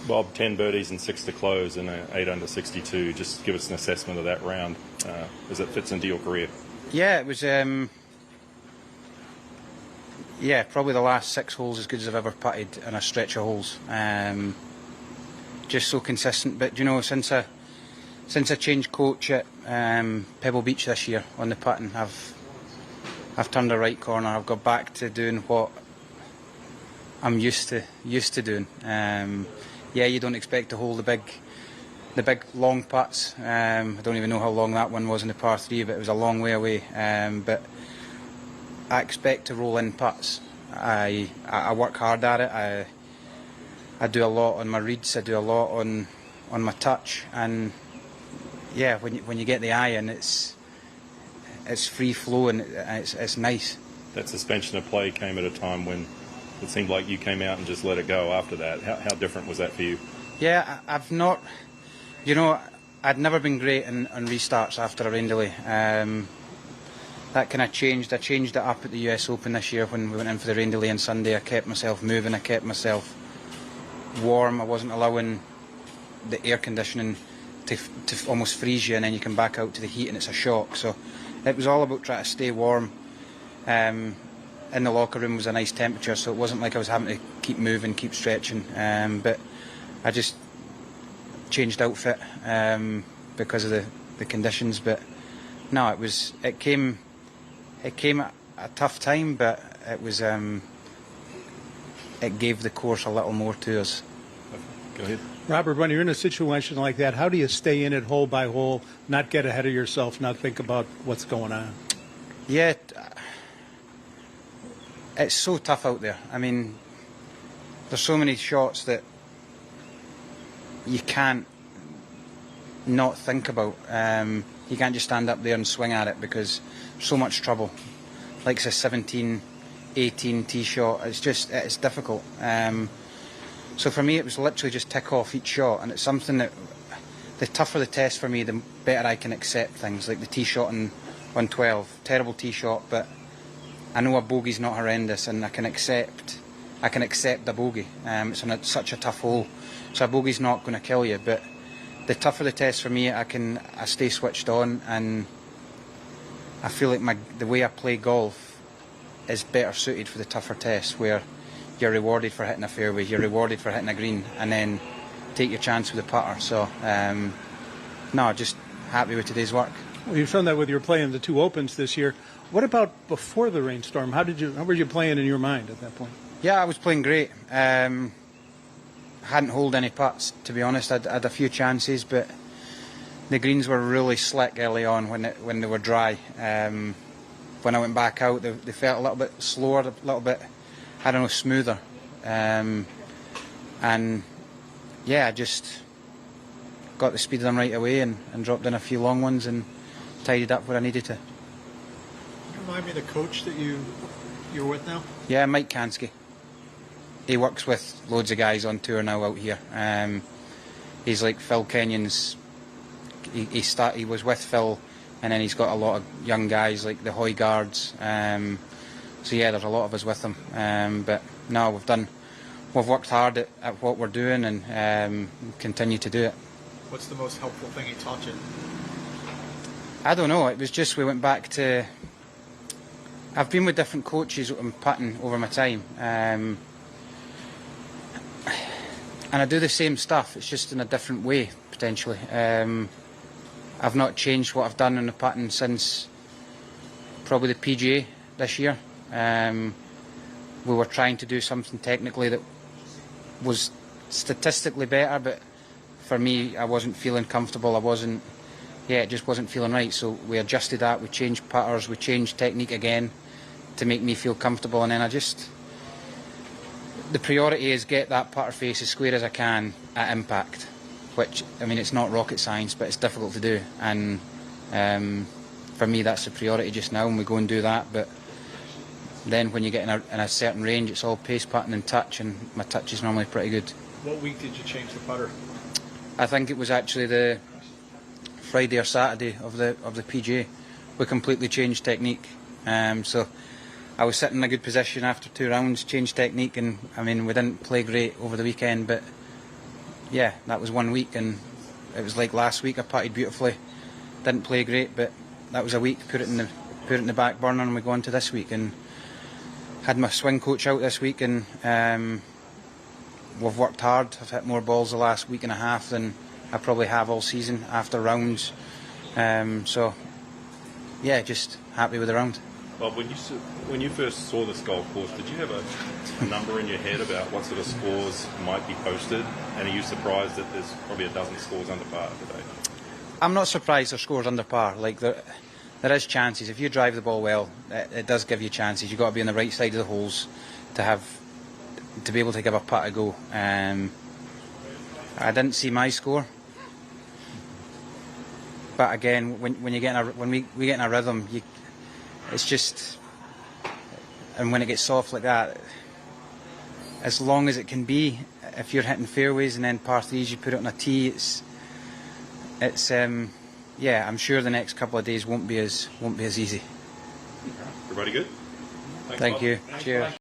Bob, 10 birdies and 6 to close and 8 under 62. Just give us an assessment of that round as it fits into your career. Yeah, it was. Yeah, probably the last 6 holes as good as I've ever putted in a stretch of holes. Just so consistent. But you know, since I changed coach at Pebble Beach this year on the putting, I've turned the right corner. I've got back to doing what I'm used to doing. Yeah, you don't expect to hold the big long putts. I don't even know how long that one was in the par 3, but it was a long way away. But I expect to roll in putts. I work hard at it. I do a lot on my reads. I do a lot on my touch, and yeah, when you get the eye in, it's free flow and it's nice. That suspension of play came at a time when it seemed like you came out and just let it go after that. How different was that for you? Yeah, I've not, you know, I'd never been great on restarts after a rain delay. That kind of changed. I changed it up at the US Open this year when we went in for the rain delay on Sunday. I kept myself moving, I kept myself warm. I wasn't allowing the air conditioning to almost freeze you, and then you come back out to the heat and it's a shock. So it was all about trying to stay warm. In the locker room was a nice temperature, so it wasn't like I was having to keep moving, keep stretching. But I just changed outfit because of the conditions. But no, it came at a tough time, but it was it gave the course a little more to us. Go ahead. Robert, when you're in a situation like that, how do you stay in it hole by hole, not get ahead of yourself, not think about what's going on? Yeah, it's so tough out there. I mean, there's so many shots that you can't not think about. You can't just stand up there and swing at it because there's so much trouble. Like it's a 17, 18 tee shot. It's difficult. So for me, it was literally just tick off each shot, and it's something that the tougher the test for me, the better I can accept things. Like the tee shot on 12, terrible tee shot, but I know a bogey's not horrendous, and I can accept the bogey. It's on such a tough hole, so a bogey's not going to kill you. But the tougher the test for me, I stay switched on, and I feel like the way I play golf is better suited for the tougher tests, where you're rewarded for hitting a fairway, you're rewarded for hitting a green, and then take your chance with the putter. So, no, just happy with today's work. Well, you've shown that with your play in the 2 Opens this year. What about before the rainstorm? How were you playing in your mind at that point? Yeah, I was playing great. Hadn't holed any putts, to be honest. I'd had a few chances, but the greens were really slick early on when they were dry. When I went back out, they felt a little bit slower, a little bit, I don't know, smoother. And yeah, I just got the speed of them right away and dropped in a few long ones and tidied up where I needed to. Remind me of the coach that you're with now? Yeah, Mike Kansky. He works with loads of guys on tour now out here. He's like Phil Kenyon's. He was with Phil, and then he's got a lot of young guys like the Hoygaards. So yeah, there's a lot of us with him. But no, we've worked hard at what we're doing, and continue to do it. What's the most helpful thing he taught you? I don't know. It was just we went back to. I've been with different coaches on putting over my time, and I do the same stuff. It's just in a different way potentially. I've not changed what I've done on the putting since probably the PGA this year. We were trying to do something technically that was statistically better, but for me, I wasn't feeling comfortable. It just wasn't feeling right. So we adjusted that. We changed putters. We changed technique again to make me feel comfortable. And then the priority is get that putter face as square as I can at impact, which, I mean, it's not rocket science, but it's difficult to do. And for me, that's the priority just now, and we go and do that. But then when you get in a certain range, it's all pace, putting and touch, and my touch is normally pretty good. What week did you change the putter? I think it was actually the Friday or Saturday of the PGA. We completely changed technique. So I was sitting in a good position after 2 rounds, changed technique, and I mean, we didn't play great over the weekend, but yeah, that was 1 week, and it was like last week I putted beautifully, didn't play great, but that was a week. Put it in the back burner, and we go on to this week. And had my swing coach out this week, and we've worked hard. I've hit more balls the last week and a half than I probably have all season after rounds. So yeah, just happy with the round. Bob, when you first saw this golf course, did you have a number in your head about what sort of scores might be posted? And are you surprised that there's probably a dozen scores under par today? I'm not surprised there's scores under par. Like there is chances. If you drive the ball well, it does give you chances. You've got to be on the right side of the holes to be able to give a putt a go. I didn't see my score, but again, when we get in a rhythm, it's just, and when it gets soft like that, as long as it can be, if you're hitting fairways and then par threes, you put it on a tee, it's yeah, I'm sure the next couple of days won't be as easy. Everybody good? Thank you. Cheers.